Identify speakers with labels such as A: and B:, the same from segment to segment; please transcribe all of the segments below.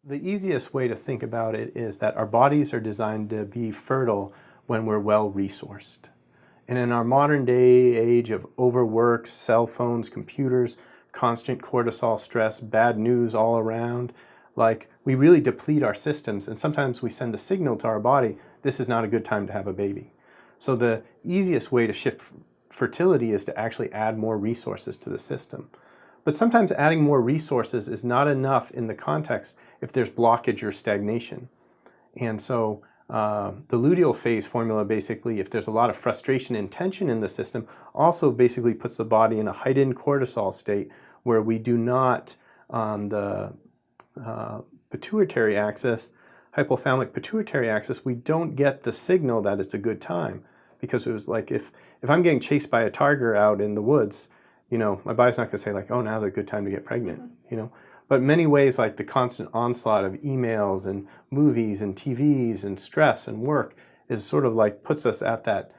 A: The easiest way to think about it is that our bodies are designed to be fertile when we're well resourced. And in our modern day age of overwork, cell phones, computers, constant cortisol stress, bad news all around, like we really deplete our systems, and sometimes we send a signal to our body, this is not a good time to have a baby. So the easiest way to shift fertility is to actually add more resources to the system. But sometimes adding more resources is not enough in the context if there's blockage or stagnation. And so the luteal phase formula basically, if there's a lot of frustration and tension in the system, also basically puts the body in a heightened cortisol state where we do not, on the pituitary axis, hypothalamic pituitary axis, we don't get the signal that it's a good time. Because it was like, if I'm getting chased by a tiger out in the woods, you know, my body's not going to say like, oh, now's a good time to get pregnant, you know. But in many ways, like the constant onslaught of emails and movies and TVs and stress and work is sort of like puts us at that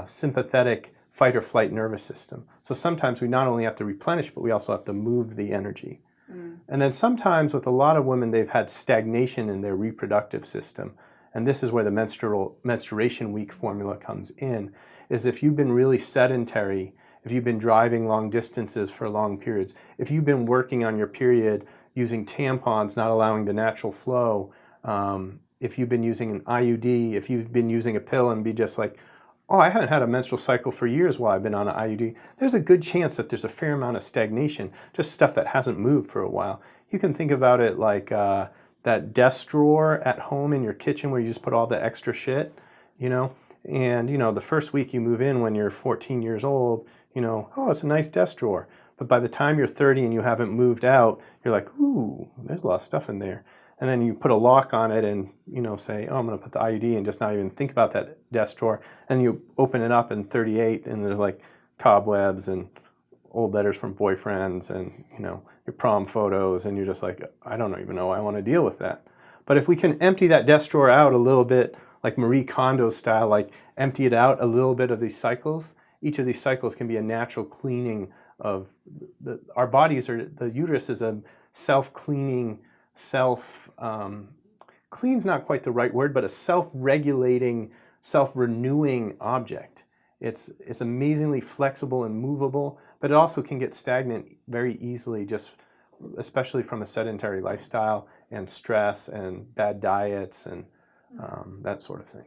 A: sympathetic fight or flight nervous system. So sometimes we not only have to replenish, but we also have to move the energy. And then sometimes with a lot of women, they've had stagnation in their reproductive system. And this is where the menstruation week formula comes in, is if you've been really sedentary, if you've been driving long distances for long periods, if you've been working on your period using tampons, not allowing the natural flow, if you've been using an IUD, if you've been using a pill and be just like, oh, I haven't had a menstrual cycle for years while I've been on an IUD, there's a good chance that there's a fair amount of stagnation, just stuff that hasn't moved for a while. You can think about it like that desk drawer at home in your kitchen where you just put all the extra shit, you know? And, you know, the first week you move in when you're 14 years old, you know, oh, it's a nice desk drawer. But by the time you're 30 and you haven't moved out, you're like, ooh, there's a lot of stuff in there. And then you put a lock on it and, you know, say, oh, I'm going to put the IUD and just not even think about that desk drawer. And you open it up in 38 and there's like cobwebs and old letters from boyfriends and, you know, your prom photos, and you're just like, I don't even know I want to deal with that. But if we can empty that desk drawer out a little bit, like Marie Kondo style, like empty it out a little bit of these cycles, each of these cycles can be a natural cleaning of our bodies. Or the uterus is a self-cleaning, clean's not quite the right word, but a self-regulating, self-renewing object. It's amazingly flexible and movable, but it also can get stagnant very easily, just especially from a sedentary lifestyle and stress and bad diets and that sort of thing.